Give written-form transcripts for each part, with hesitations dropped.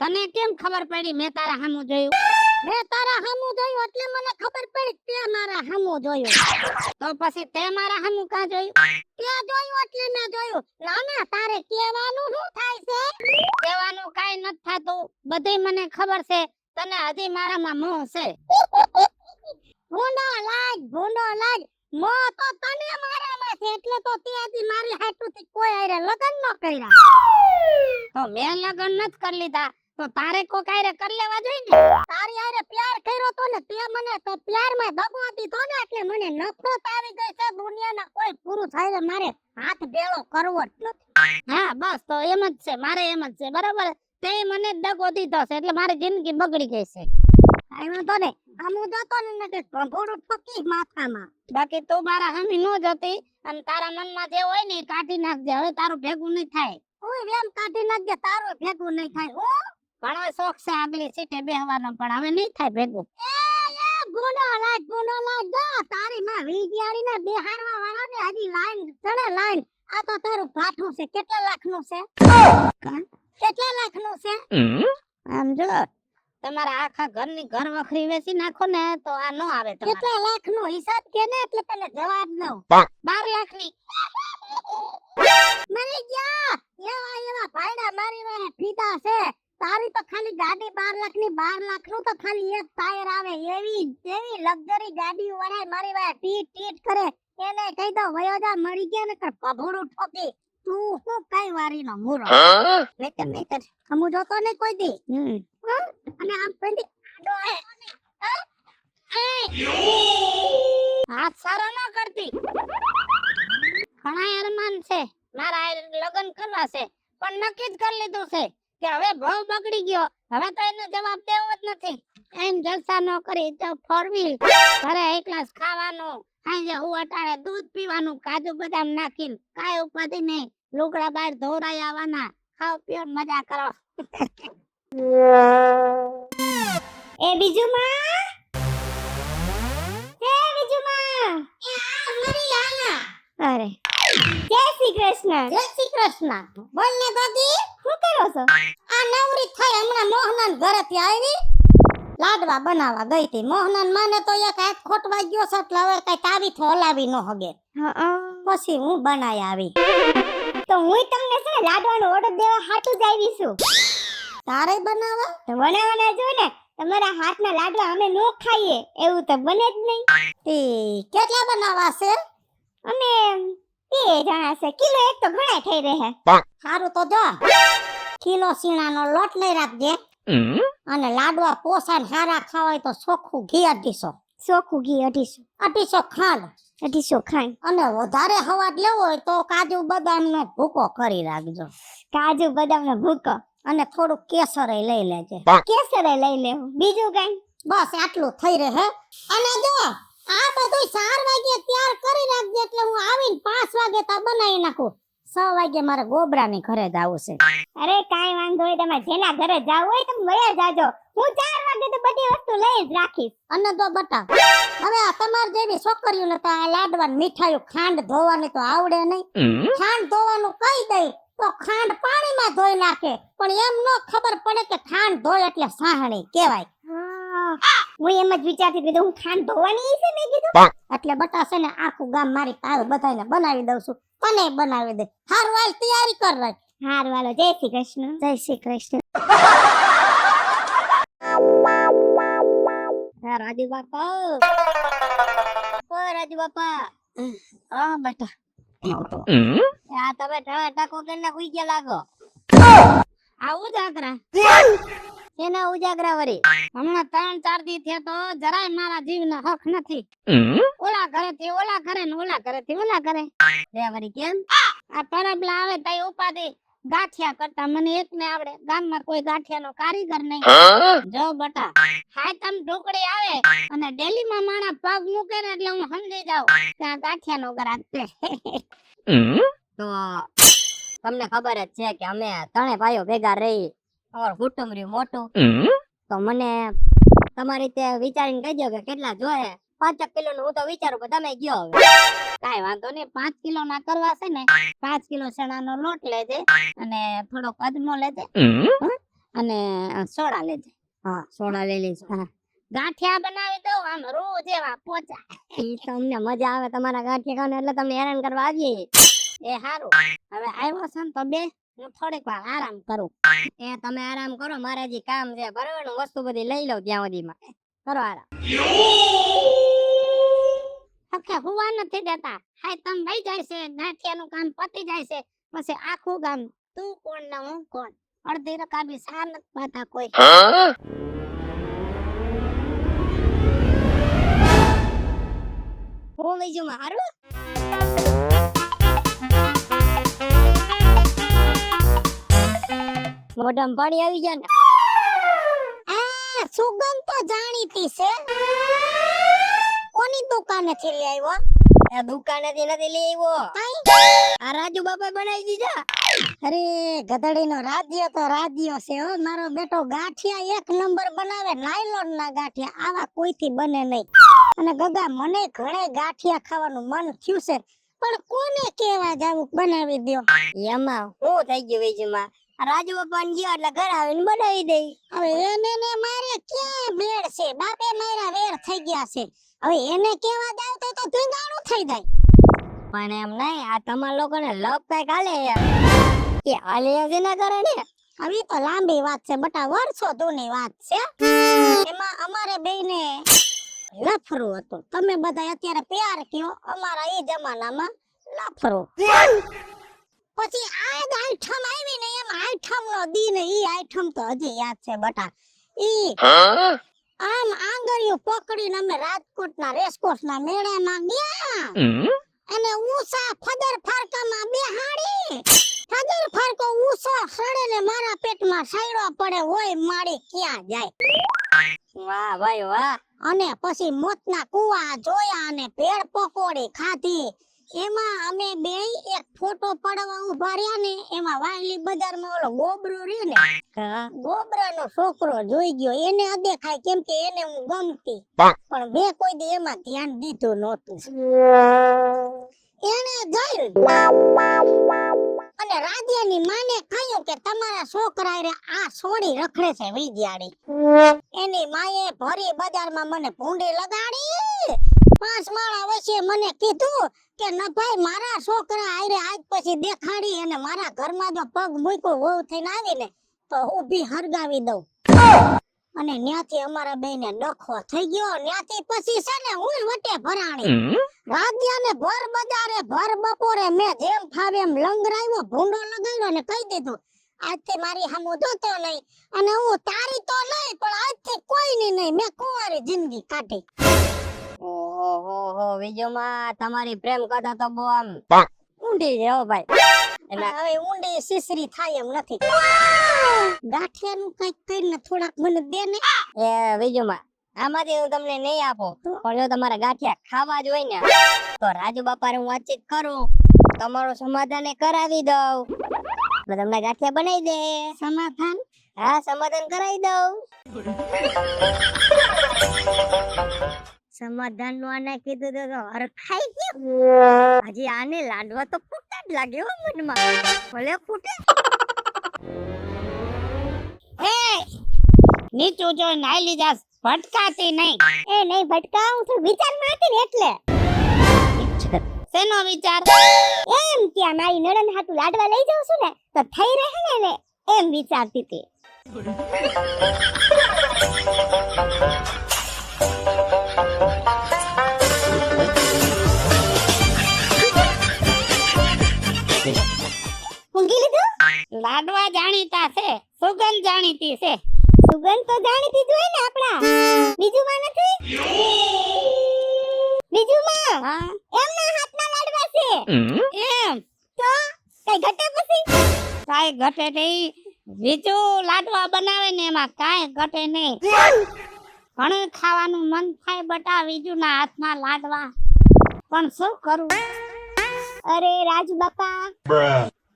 તને કેમ ખબર પડી મેં તારા હામું જોયું? મેં તારા હામું જોયું એટલે મને ખબર પડી તે મારા હામું જોયું. તો પછી તે મારા હામું કા જોયું? તે જોયું એટલે મેં જોયું. નાના તારે કહેવાનું શું થાય છે? કહેવાનું કાઈ નથી થાતું. બધુંય મને ખબર છે. તને હજી મારામાં મોહ છે. ભૂંડો લાગ મોહ તો તને મારામાં છે એટલે તો તે હજી મારી હાટુથી કોઈ હારે લગન ન કર્યા. તો મેં લગન નથી કરી લીધા તો તારે કોક હારે કરી લેવા જોઈએ ને. તારી હારે પ્યાર કર્યો તો ને તે મને તો પ્યારમાં દગો દીધો ને એટલે મને નફરત આવી ગઈ છે. દુનિયાના કોઈ પુરુષ હારે મારે હાથ ભેળો કરવો જ નથી. હા બસ તો એમ જ છે, મારે એમ જ છે, બરાબર. તે મને દગો દીધો છે એટલે મારી જિંદગી બગડી ગઈ છે. આવું તો ને આમું જતો ને કે થોડું ઠોકી માથામાં. બાકી તું મારા હામી નો જતી અને તારા મનમાં જે હોય ને એ કાઢી નાખજે. હવે તારું ભેગું નહીં થાય. ઓય એમ કાઢી નાખજે, તારું ભેગું નહીં થાય. હો ઘણો શોખ છે આગલી સીટે બેહવાનો પણ હવે નહીં થાય ભેગું. એ ગુનો લાગ જા તારી માં વીજવાળી ને બેહારવા વાળા ને હજી લાઈન ચડે લાઈન. આ તો તારું ભાઠું છે. કેટલા લાખનું છે? કેટલા લાખનું છે? આમ જો તમારા આખા ઘરની ઘર વખરી વેચી નાખો ને તો આ નો આવે. કેટલા લાખનો હિસાબ કે ને એટલે તને જવાબ દઉં. 12 લાખની. મરી ગયા એવા ભાઈડા મારી વાહે ફીદા છે. તારી તો ખાલી ગાડી 12 લાખની. 12 લાખનું તો ખાલી એક ટાયર આવે એવી લક્ઝરી ગાડી વાળા મારી વાહે ટીટ કરે. એને કહી દો વયો જા, મરી ગયા ને કર પભોડું ઠોકી. તું શું કઈ વારી નો મૂરો નહીતર હમુ જોતો ને કોઈ દી. અને આમ પેંડી આડો હાથ સારો ન કરતી. ઘણા અરમાન છે મારા લગન કરવા છે પણ નક્કી જ કરી લીધું છે કે હવે ભાવ બગડી ગયો. હવે તો એનો જવાબ દેવો જ નથી. એમ જલસા ન કરી તો 4 વ્હીલ ઘરે એકલાસ ખાવાનું, સાંજે હું અટાણે દૂધ પીવાનું, કાજુ બદામ નાખીને કાઈ ઉપાધિ નહીં. લુગડા બહાર ધોરાઈ આવવાના, ખાઓ પીઓ મજા કરો. એ બીજું માં, એ બીજું માં, એ આ મરી આના. અરે જય શ્રી કૃષ્ણ. જય શ્રી કૃષ્ણ. બોલ ને દાદી શું કરો છો? આ નવરી થઈ હમણાં મોહનન ઘરેથી આવી લાડવા બનાવવા ગઈ હતી. મોહનન માને તો એક હાથ ખોટવા ગયો છે એટલે હવે કઈ તાવી થો હલાવી ન હગે. પછી હું બનાવી આવી. તો હું તમને છે લાડવાનો ઓર્ડર દેવા હાટુ જ આવી છું. તારે બનાવવા? તો બનાવવાના જો ને. તમારા હાથના લાડવા અમે નો ખાઈએ એવું તો બને જ નહીં. કેટલા બનાવવા છે? અમે 2 જણા છે. કિલો એક તો ઘણા થઈ રહે. સારું તો જો કિલો સીણાનો લોટ લઈ રાખજે. અને લાડવા પોસાન હારા ખાવાય તો ચોખ્ખું ઘી 250. ચોખ્ખું ઘી 250 ખાંડ 250 ખાંડ. અને વધારે હવાજ લેવો હોય તો કાજુ બદામનો ભૂકો કરી રાખજો. કાજુ બદામનો ભૂકો અને થોડું કેસર લઈ લેજે. કેસર લઈ લેવું. બીજું કઈ? બસ આટલું થઈ રહે. અને જો આ બધું 4 વાગે તૈયાર કરી રાખજે એટલે હું આવીને 5 વાગે તા બનાવી નાખું. 6 વાગે મારે ગોબરાની ઘરે જાવું છે. અરે કાઈ વાંધો નહીં, તમે જેના ઘરે જાવ હોય તમે વયા જાજો. હું 4 વાગે તો બધી વસ્તુ લઈ જ રાખીશ. અને તો બટા હવે આ તમાર જેવી છોકરીઓને તો આ લાડવા મીઠાઈઓ ખાંડ ધોવાની તો આવડે નહીં. ખાંડ ધોવાનું કહી દઈ તો ખાંડ પાણીમાં ધોઈ નાખે પણ એમ ન ખબર પડે કે ખાંડ ધોય એટલે સાહણી કહેવાય. હું એમ જ વિચારતી હતી હું ખાંડ ધોવાની છે મેં કીધું. એટલે બટા છે ને આખું ગામ મારી પાસે બધાને બનાવી દઉં છું. તને બનાવી દે. હાર વાલ તૈયારી કર રાખ. હાર વાલો. જય શ્રી કૃષ્ણ. જય શ્રી કૃષ્ણ. રાજુ બાપા, ઓ રાજુ બાપા. હા બેટા. આ તમે ટાકો કરીને કુઈ ગયા લાગો. આ ઉજાગરા એના ઉજાગરા વરી હમણાં 3-4 દી થયા તો જરાય મારા જીવનો હક નથી. ઓલા ઘરેથી ઓલા ઘરે ને ઓલા ઘરેથી ઓલા ઘરે. રે વરી કેમ? આ પરબલા આવે તઈ ઉપાધિ ગાંઠિયા કરતા મને એકને આવડે. ગામમાં કોઈ ગાંઠિયાનો કારીગર નહીં. જો બટા હાયતમ ઢોકળી આવે અને ડેલીમાં માણા પગ મૂકે ને એટલે હું સમજી જાઉં કે આ ગાંઠિયાનો ગ્રાહક છે. તો તમને ખબર જ છે કે અમે 3 ભાઈઓ ભેગા રહી. અમારું કુટુંબ રહ્યું મોટું. તો મને તમારી રીતે વિચારીને કહેજો કે કેટલા જોઈએ. 5 કિલોનું હું તો વિચારું કે તમે ગયો હવે કાઈ વાંધો નહીં. 5 કિલો ના કરવા છે ને 5 કિલો ચણાનો લોટ લેજે અને થોડોક અજમો લેજે અને સોડા લેજે. હા સોડા લઈ લઈશું. હા. ગાંઠિયા બનાવી દઉં આમ રૂ જેવા પોચા. ઈ તમને મજા આવે તમારા ગાંઠિયા ખાને એટલે તમને હેરાન કરવા આવીએ. એ હારું. હવે આવ્યો છે ને તો બે હું થોડીક વાર આરામ કરું. એ તમે આરામ કરો, મારે હજી કામ છે બરાબર. હું વસ્તુ બધી લઈ લઉં ત્યાં સુધીમાં. કરો આરામ. હકે હુવા નથી દેતા. હાય તમ વઈ જાય છે, ગાંઠિયાનું કામ પતી જાય છે, પછી આખું ગામ તું કોણ ને હું કોણ. અડધી રકાબી સા નથી પાતા કોઈ. હું લઈ જાઉં હારું. મોઢામાં પાણી આવી ગયા ને. આ સુગંધ તો જાણીતી છે. કોની દુકાનેથી લઈ આવ્યો? એ દુકાનેથી નથી લઈ આવ્યો. આ રાજુ બાપા બનાવી દીધા. અરે ગધડીનો રાજ્ય તો રાજ્ય છે હો. મારો બેટો ગાંઠિયા એક નંબર બનાવે. નાયલોન ના ગાંઠિયા આવા કોઈથી બને નહીં. અને ગગા મને ઘણે ગાંઠિયા ખાવાનું મન થયું છે, પણ કોને કેવા જાવું બનાવી દ્યો. એમાં હું થઈ ગયું વેજમાં. રાજુ બાપા ને ગયો એટલે ઘર આવીને બનાવી દે. હવે એને ને મારે ક્યાં બેડ છે? બાપે મારા વેર થઈ ગયા છે. હવે એને કેવા જાવ તો ધીંગાણું થઈ જાય. પણ એમ નહીં, આ તમારા લોકોને લપ કઈક હાલે એ હાલે જ ના કરે ને. હવે તો લાંબી વાત છે બટા, વર્ષો જૂની વાત છે. એમાં અમારે બેયને લફરું હતું. તમે બધા અત્યારે પ્યાર કયો, અમારા એ જમાનામાં લફરું. પછી આ આઈટમ આવી ને એમ આઈટમ નો દી ને ઈ આઈટમ તો હજી યાદ છે બટા. ઈ આમ આંગળીઓ પકડીને અમે રાજકોટના રેસકોર્સના મેળામાં ગયા અને ઊંચા ફદર ફારકામાં બેહાડી. ફદર ફારકો ઊંચો સડે ને મારા પેટમાં સાયડો પડે હોય માડી ક્યાં જાય. વાહ ભાઈ વાહ. અને પછી મોતના કુવા જોયા અને ભેળ પકોડી ખાધી. એમાં અમે બે એક ફોટો પડવા ઉભા રહ્યા ને, એમાં વાયલી બજારમાં ઓલો ગોબરો રહ્યો ને, ગોબરાનો છોકરો જોઈ ગયો. એને અદેખાય કેમ કે એને હું ગમતી, પણ મેં કોઈ દી એમાં ધ્યાન દીધું નહોતું. એને જોયું અને રાજ્યની માને કહ્યું કે તમારા છોકરા રે આ છોડી રખડે છે વિદ્યાડી. એની માએ ભરી બજારમાં મને ભૂંડી લગાડી. 5 માળા વચ્ચે મને કીધું કે ન ભાઈ મારા છોકરા આયરે આજ પછી દેખાડી અને મારા ઘરમાં જો પગ મૂક્યો વહુ થઈને આવીને તો ઊભી હરગાવી દઉં. અને ન્યાથી અમારા બેને ડખો થઈ ગયો. ન્યાથી પછી છે ને હું વટે ભરાણી. રાજ્યને ભર બજારે ભર બપોરે મેં જેમ ફાવે એમ લંગરાવ્યો, ભૂંડો લગાવ્યો અને કહી દીધું આજથી મારી સામું જોતો નહીં અને હું તારી તો નહીં પણ આજથી કોઈની નહીં. મેં કુંવારી જિંદગી કાઢી. ઓહો વિજયમાં તમારી પ્રેમ કથા તો બહુ આમ ઊંડી છે હો ભાઈ. એટલે હવે ઊંડી સિસરી થાય એમ નથી. ગાંઠિયાનું કઈક કરીને થોડાક મને દે ને. એ વિજયમાં આમાંથી હું તમને નહીં આપો, પણ જો તમારા ગાંઠિયા ખાવા જ હોય ને તો રાજુ બાપા હું વાતચીત કરું, તમારું સમાધાન કરાવી દઉં એટલે તમને ગાંઠિયા બનાવી દે. સમાધાન? હા સમાધાન કરાવી દઉં. સમાધાન નું આને કીધું તો હરખાઈ ગયું. હજી આને લાડવા તો ફૂટા જ લાગે હો મનમાં. ભલે ફૂટે. નીચું જો નાઈ લીધા ભટકાતી નહીં. એ નહીં ભટકાવું છું, વિચારમાં હતી ને એટલે. શેનો વિચાર? એમ ત્યાં મારી નણંદ હાટુ લાડવા લઈ જાઉં છું ને તો થઈ રહે ને એમ વિચારતી હતી. ઊંઘી લીધું? લાડવા જાણીતા છે, સુગંધ જાણીતી છે. સુગંધ તો જાણીતી જ હોય ને આપડા. બીજું માં નથી? બીજું માં? હા. એમના હાથના લાડવા છે. એમ તો કઈ ઘટે પછી? કાઈ ઘટે નહીં. બીજું લાડવા બનાવે ને એમાં કાઈ ઘટે નહીં. ઘણું ખાવાનું મન થાય બટા બીજું ના હાથના લાડવા, પણ શું કરું? અરે રાજુ બાપા,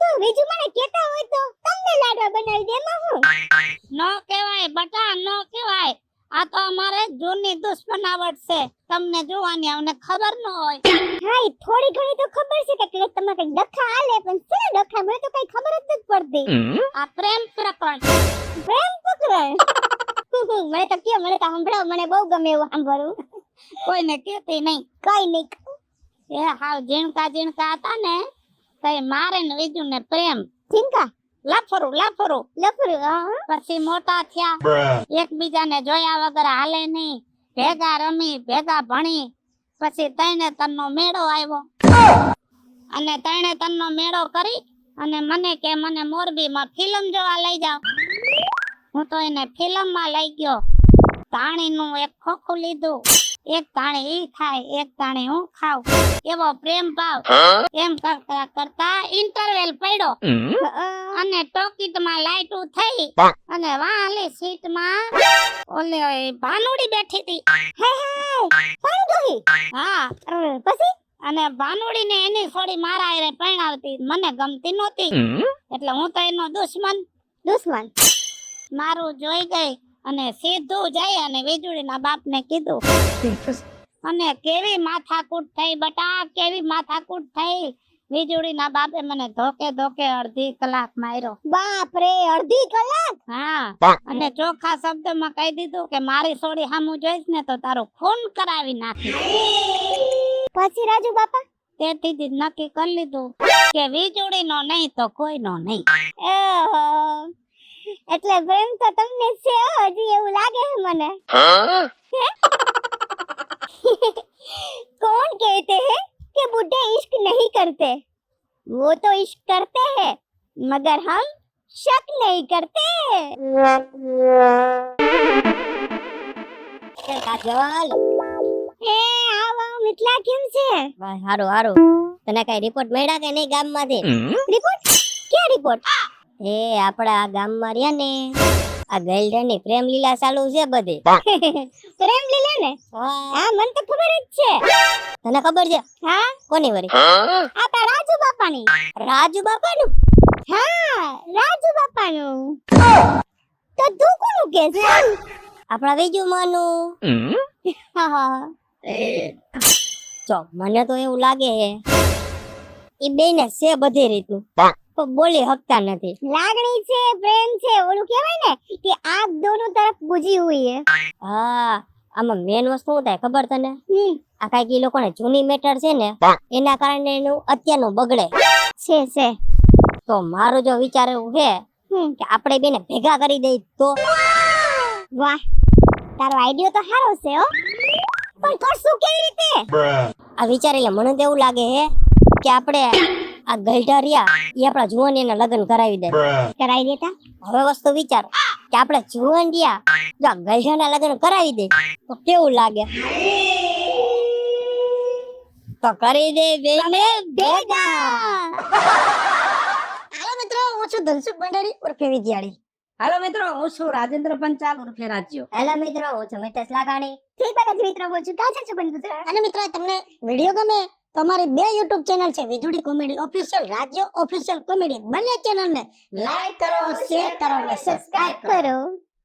તો બીજું મને કહેતા હોય તો તમને લાડવા બનાવી દે. એમાં હું? નો કહેવાય બટા, નો કહેવાય. આ તો અમારે જૂની દુશ્મનાવટ છે, તમને જોવાની અમને ખબર ન હોય. હા, ઈ થોડી ઘણી તો ખબર છે કે તમે કઈ ડખા આલે, પણ છે ડખા મને તો કઈ ખબર જ નથી પડતી. આ પ્રેમ પ્રકરણ. પ્રેમ પ્રકરણ. મને તો કયો, મને તો સંભળાવ, મને બહુ ગમે એવું સાંભળવું. કોઈને કહેતી નહીં. કઈ નહીં. એ હાવ ઝીણકા ઝીણકા હતા ને, તઈ મારે ને બીજું ને પ્રેમ. ઝીણકા લફરું લફરું લફરું. પછી મોટા થયા, એકબીજાને જોયા વગર હાલે નહીં, ભેગા રમી, ભેગા ભણી. પછી તૈણે તનનો મેળો આવ્યો, અને તૈણે તનનો મેળો કરી અને મને કે મને મોરબીમાં ફિલ્મ જોવા લઈ જાવ. હું તો એને ફિલ્મમાં લઈ ગયો. તાણીનું એક ખોખું લીધું, એક તાણી ઈ ખાય, એક તાણી હું ખાવ. એવો પ્રેમ ભાવ. એમ કરતા કરતા ઇન્ટરવેલ પડ્યો અને ટોકીટમાં લાઈટું થઈ અને વાલી સીટમાં ઓલે ભાનુડી બેઠી હતી. હા, પછી અને ભાનુડીને એની થોડી મારા હારે પરણાવતી, મને ગમતી નહોતી, એટલે હું તો એનો દુશ્મન મારું જોઈ ગઈ અને સીધું જઈ અને વીજળીના બાપને કીધું. અને કેવી માથાકૂટ થઈ બટા, કેવી માથાકૂટ થઈ. વીજળીના બાપે મને ધોકે ધોકે અડધી કલાક માર્યો. બાપ રે, અડધી કલાક? હા, અને ચોખ્ખા શબ્દમાં કહી દીધું કે મારી સોડી સામું જોઈશ ને તો તારું ખૂન કરાવી નાખીશ. પછી રાજુ બાપા તેથી જ નક્કી કરી લીધું કે વીજળીનો નહીં તો કોઈનો નહીં. એટલે પ્રેમ તો તમને છે, હજી એવું લાગે છે મને. कौन कहते हैं कि बुढ़े इश्क नहीं करते, वो तो इश्क करते हैं मगर हम शक नहीं करते. કાજલ, એ આવા મિથલા કેમ છે? બસ હારું હારું. તને કઈ રિપોર્ટ મળ્યા કે નહીં ગામમાંથી? રિપોર્ટ? ક્યાં રિપોર્ટ? એ આપડા ગામમાં રહ્યા ને, આ ગઈલની પ્રેમ લીલા ચાલુ છે બધે. પ્રેમ લીલા ને? હા, મને તો ખબર જ છે. તને ખબર છે? હા. કોની વરી? આપણા રાજુ બાપાની. રાજુ બાપાનું? હા, રાજુ બાપાનું. તો તું કોનું કે છે? આપણા બીજું માનું. હા. ચો, મને તો એવું લાગે છે ઈ બેને છે બધી રીતનું, પણ બોલી હકતા નથી. લાગણી છે, પ્રેમ છે, ઓલું કહેવાય ને કે આગ દોનો તરફ બુજી હુઈ હે. હા, આમાં મેન વસ્તુ શું થાય ખબર તને? આ કાંઈક ઈ લોકોને જૂની મેટર છે ને, એના કારણે એનું અત્યારનું બગડે છે. તો મારું જો વિચાર એવું છે કે આપણે બેને ભેગા કરી દઈ તો. વાહ, તારો આઈડિયો તો સારો છે હો, પણ કરશું કેવી રીતે? આ વિચાર એટલે મને તો એવું લાગે છે કે આપણે આ ગઈઢા રહ્યા એ આપણા જુવાનીના લગ્ન કરાવી દે. કરાવી દેતા? હવે વસ્તુ વિચાર કે આપણે જુવાન રહ્યા જો આ ગઈઢાના લગ્ન કરાવી દે તો કેવું લાગે? તો કરી દે બેને ભેગા. હાલો મિત્રો, હું છું ધનસુખ ભંડારી ઉર્ફે વિજયાળી. હાલો મિત્રો, હું છું રાજેન્દ્ર પંચાલ ઉર્ફે રાજ્યો. હેલો મિત્રો, હું છું મિતેશ લાખાણી. મિત્રો બોલું કાચા છે બંધ પુત્ર. અને મિત્રો, તમને વિડીયો ગમે તો અમારી 2 YouTube ચેનલ છે, વીજળી કોમેડી ઓફિશિયલ, રાજ્યો ઓફિશિયલ કોમેડી. બંને ચેનલને લાઈક કરો, શેર કરો અને સબસ્ક્રાઇબ કરો. કરો.